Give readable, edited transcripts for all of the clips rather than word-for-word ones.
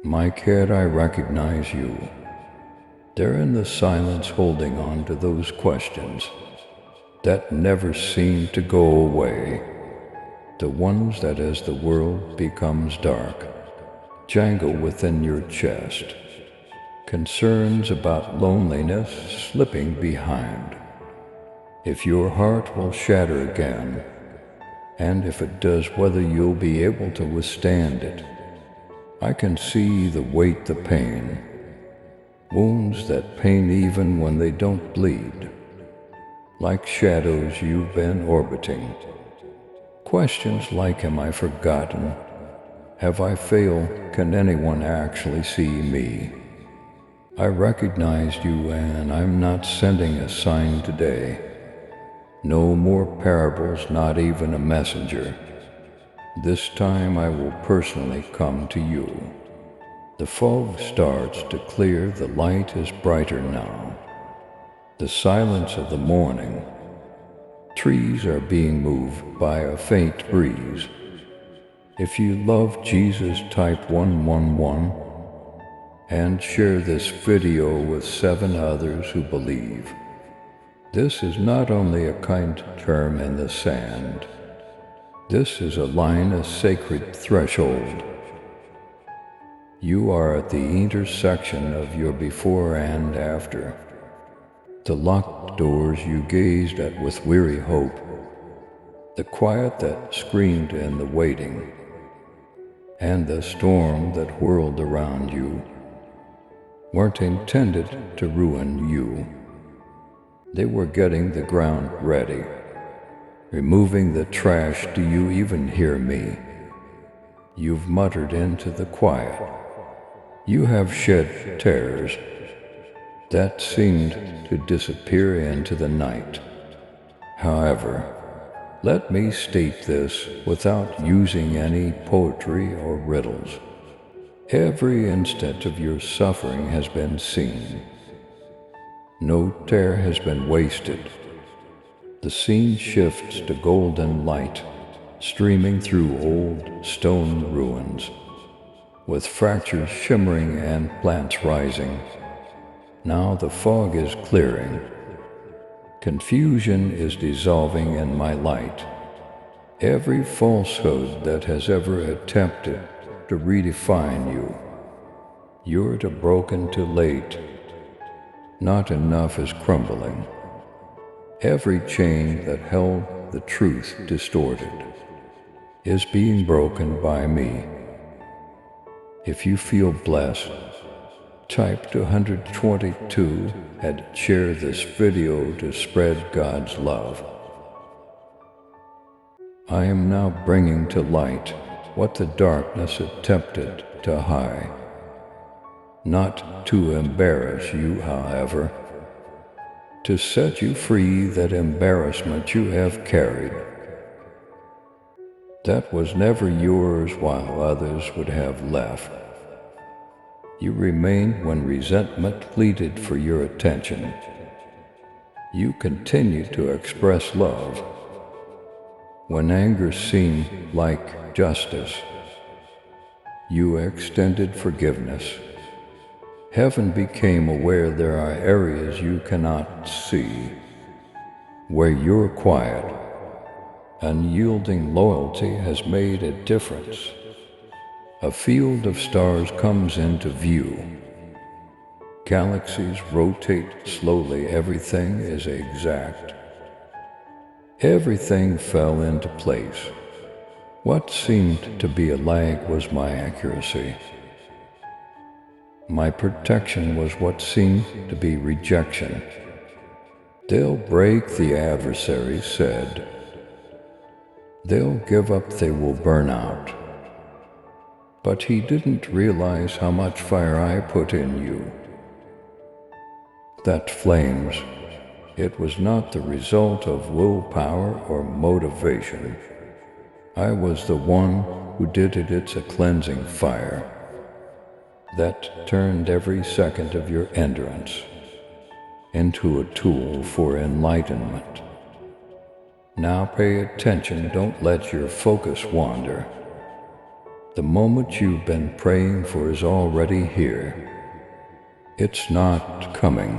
My kid, I recognize you. There in the silence holding on to those questions that never seem to go away. The ones that as the world becomes dark, jangle within your chest. Concerns about loneliness slipping behind. If your heart will shatter again, and if it does, whether you'll be able to withstand it. I can see the weight, the pain, wounds that pain even when they don't bleed. Like shadows you've been orbiting. Questions like, am I forgotten? Have I failed? Can anyone actually see me? I recognized you and I'm not sending a sign today. No more parables, not even a messenger. This time I will personally come to you. The fog starts to clear, the light is brighter now. The silence of the morning. Trees are being moved by a faint breeze. If you love Jesus, type 111 and share this video with 7 others who believe. This is not only a kind term in the sand. This is a line, a sacred threshold. You are at the intersection of your before and after. The locked doors you gazed at with weary hope. The quiet that screamed in the waiting. And the storm that whirled around you weren't intended to ruin you. They were getting the ground ready. Removing the trash. Do you even hear me? You've muttered into the quiet. You have shed tears that seemed to disappear into the night. However, let me state this without using any poetry or riddles. Every instant of your suffering has been seen. No tear has been wasted. The scene shifts to golden light, streaming through old stone ruins, with fractures shimmering and plants rising. Now the fog is clearing. Confusion is dissolving in my light. Every falsehood that has ever attempted to redefine you, you're too broken, too late. Not enough is crumbling. Every chain that held the truth distorted is being broken by me. If you feel blessed, type to 122 and share this video to spread God's love. I am now bringing to light what the darkness attempted to hide. Not to embarrass you, however, to set you free. That embarrassment you have carried, that was never yours while others would have left. You remained when resentment pleaded for your attention. You continued to express love when anger seemed like justice. You extended forgiveness. Heaven became aware there are areas you cannot see, where your quiet, unyielding loyalty has made a difference. A field of stars comes into view. Galaxies rotate slowly. Everything is exact. Everything fell into place. What seemed to be a lag was my accuracy. My protection was what seemed to be rejection. They'll break, the adversary said. They'll give up, they will burn out. But he didn't realize how much fire I put in you. That flames, it was not the result of willpower or motivation. I was the one who did it. It's a cleansing fire that turned every second of your endurance into a tool for enlightenment. Now pay attention, don't let your focus wander. The moment you've been praying for is already here. It's not coming.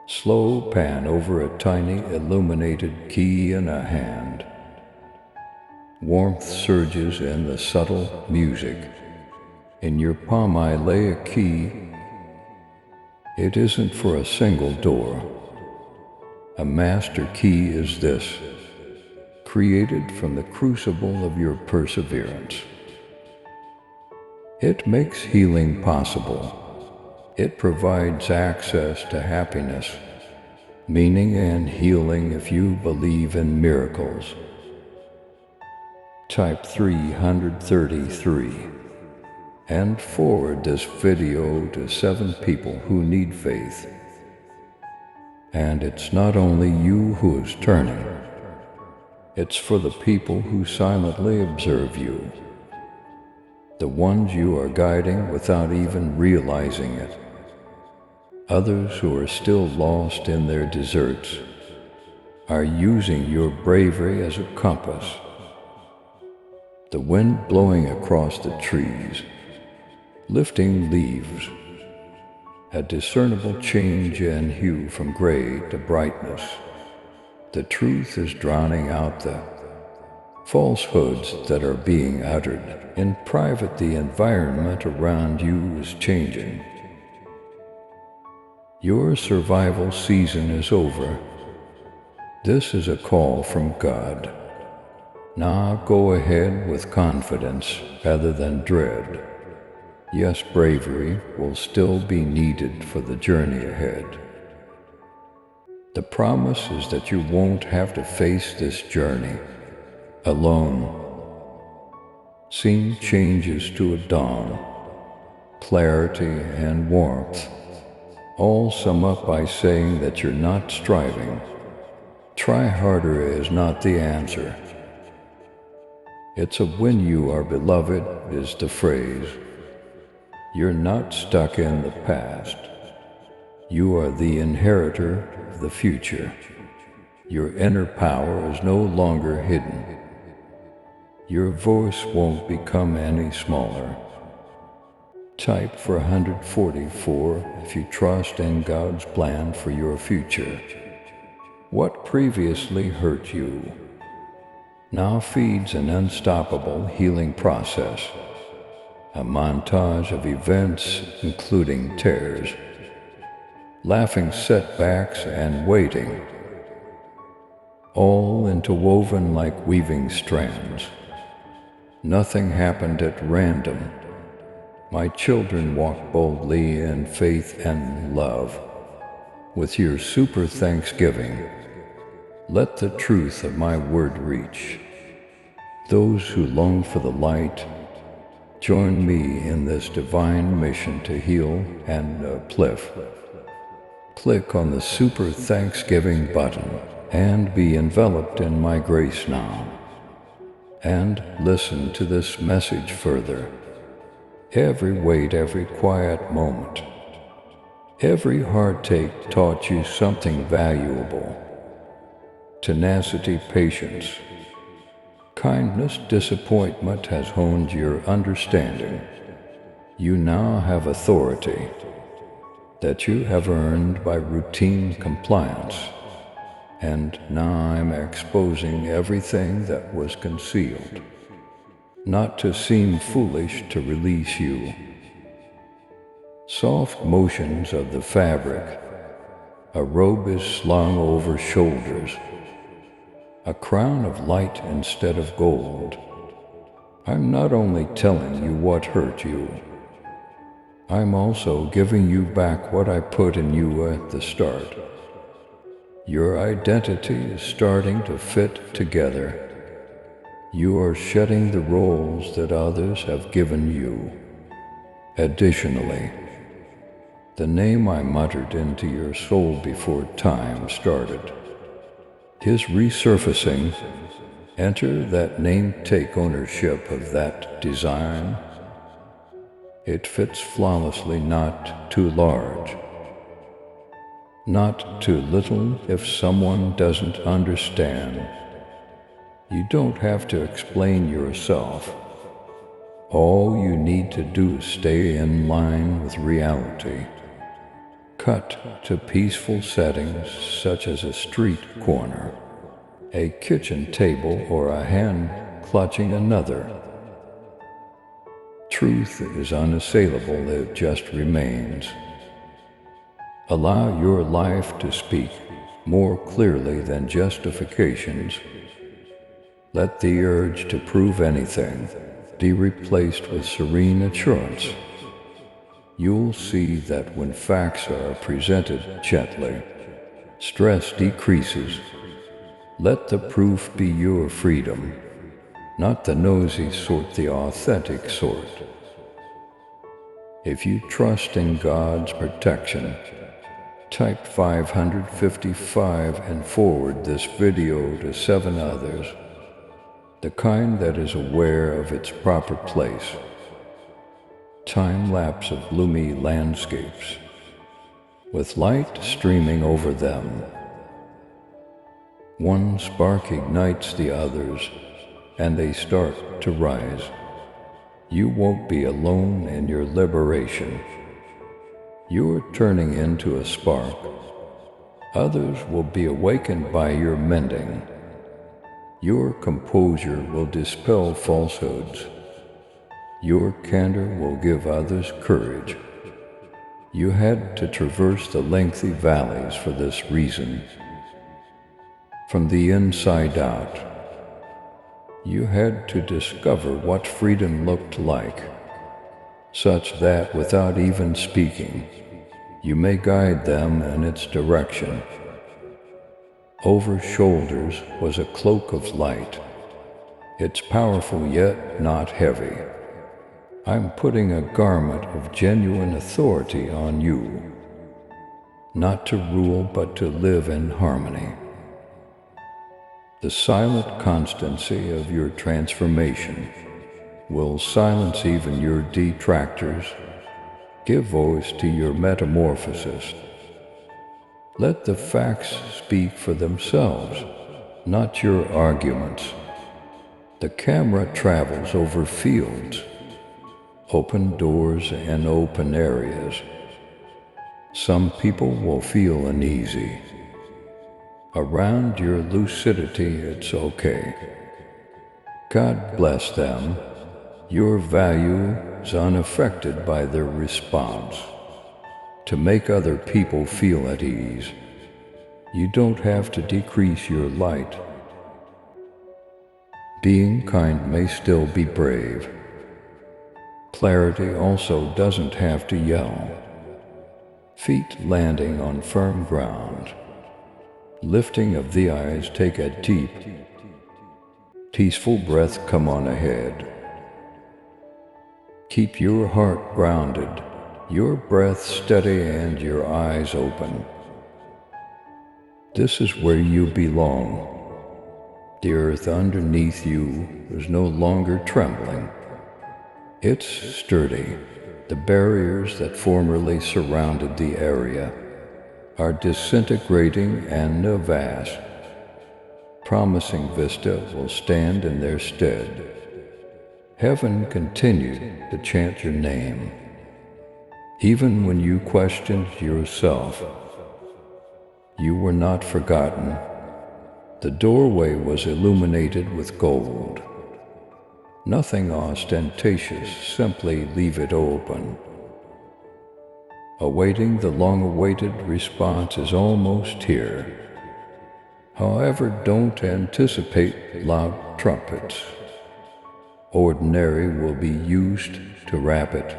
Slow pan over a tiny illuminated key in a hand. Warmth surges in the subtle music. In your palm I lay a key. It isn't for a single door. A master key is this, created from the crucible of your perseverance. It makes healing possible. It provides access to happiness, meaning and healing if you believe in miracles. Type 333 and forward this video to 7 people who need faith. And it's not only you who is turning. It's for the people who silently observe you, the ones you are guiding without even realizing it, others who are still lost in their deserts are using your bravery as a compass. The wind blowing across the trees, lifting leaves, a discernible change in hue from gray to brightness. The truth is drowning out the falsehoods that are being uttered. In private, the environment around you is changing. Your survival season is over. This is a call from God. Now go ahead with confidence rather than dread. Yes, bravery will still be needed for the journey ahead. The promise is that you won't have to face this journey alone. Scene changes to a dawn, clarity and warmth. All sum up by saying that you're not striving. Try harder is not the answer. It's a when you are beloved is the phrase. You're not stuck in the past. You are the inheritor of the future. Your inner power is no longer hidden. Your voice won't become any smaller. Type for 144 if you trust in God's plan for your future. What previously hurt you now feeds an unstoppable healing process, a montage of events including tears, laughing setbacks and waiting, all interwoven like weaving strands. Nothing happened at random. My children walk boldly in faith and love. With your super thanksgiving, let the truth of my word reach those who long for the light. Join me in this divine mission to heal and uplift. Click on the super thanksgiving button and be enveloped in my grace now. And listen to this message further. Every wait, every quiet moment, every heartache taught you something valuable. Tenacity, patience, kindness, disappointment has honed your understanding. You now have authority that you have earned by routine compliance. And now I'm exposing everything that was concealed, not to seem foolish to release you. Soft motions of the fabric, a robe is slung over shoulders, a crown of light instead of gold. I'm not only telling you what hurt you, I'm also giving you back what I put in you at the start. Your identity is starting to fit together. You are shedding the roles that others have given you. Additionally, the name I muttered into your soul before time started is resurfacing. Enter that name, take ownership of that design. It fits flawlessly, not too large, not too little. If someone doesn't understand, you don't have to explain yourself. All you need to do is stay in line with reality. Cut to peaceful settings such as a street corner, a kitchen table, or a hand clutching another. Truth is unassailable, it just remains. Allow your life to speak more clearly than justifications. Let the urge to prove anything be replaced with serene assurance. You'll see that when facts are presented gently, stress decreases. Let the proof be your freedom, not the nosy sort, the authentic sort. If you trust in God's protection, type 555 and forward this video to 7 others, the kind that is aware of its proper place. Time-lapse of gloomy landscapes, with light streaming over them. One spark ignites the others, and they start to rise. You won't be alone in your liberation. You're turning into a spark. Others will be awakened by your mending. Your composure will dispel falsehoods. Your candor will give others courage. You had to traverse the lengthy valleys for this reason. From the inside out, you had to discover what freedom looked like, such that without even speaking, you may guide them in its direction. Over shoulders was a cloak of light. It's powerful yet not heavy. I'm putting a garment of genuine authority on you, not to rule but to live in harmony. The silent constancy of your transformation will silence even your detractors. Give voice to your metamorphosis. Let the facts speak for themselves, not your arguments. The camera travels over fields, open doors and open areas. Some people will feel uneasy. Around your lucidity, it's okay. God bless them. Your value is unaffected by their response. To make other people feel at ease, you don't have to decrease your light. Being kind may still be brave. Clarity also doesn't have to yell. Feet landing on firm ground. Lifting of the eyes, take a deep, peaceful breath, come on ahead. Keep your heart grounded, your breath steady and your eyes open. This is where you belong. The earth underneath you is no longer trembling. It's sturdy. The barriers that formerly surrounded the area are disintegrating, and a vast, promising vista will stand in their stead. Heaven continued to chant your name. Even when you questioned yourself, you were not forgotten. The doorway was illuminated with gold. Nothing ostentatious, simply leave it open. Awaiting the long-awaited response is almost here. However, don't anticipate loud trumpets. Ordinary will be used to wrap it.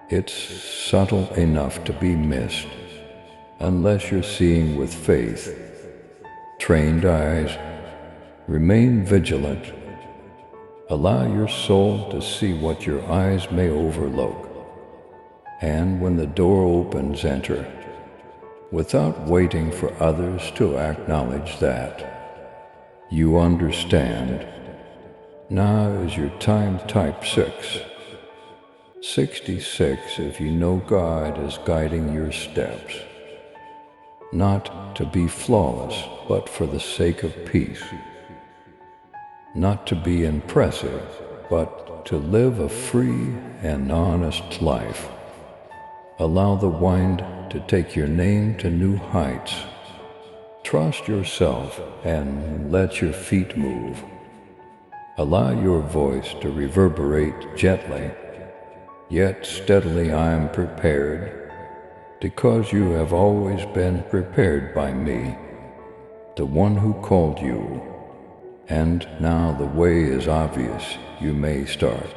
It's subtle enough to be missed, unless you're seeing with faith. Trained eyes, remain vigilant. Allow your soul to see what your eyes may overlook. And when the door opens, enter, without waiting for others to acknowledge that you understand. Now is your time, type 6. 66 if you know God is guiding your steps. Not to be flawless, but for the sake of peace. Not to be impressive, but to live a free and honest life. Allow the wind to take your name to new heights. Trust yourself and let your feet move. Allow your voice to reverberate gently, yet steadily. I am prepared, because you have always been prepared by me, the one who called you. And now the way is obvious. You may start.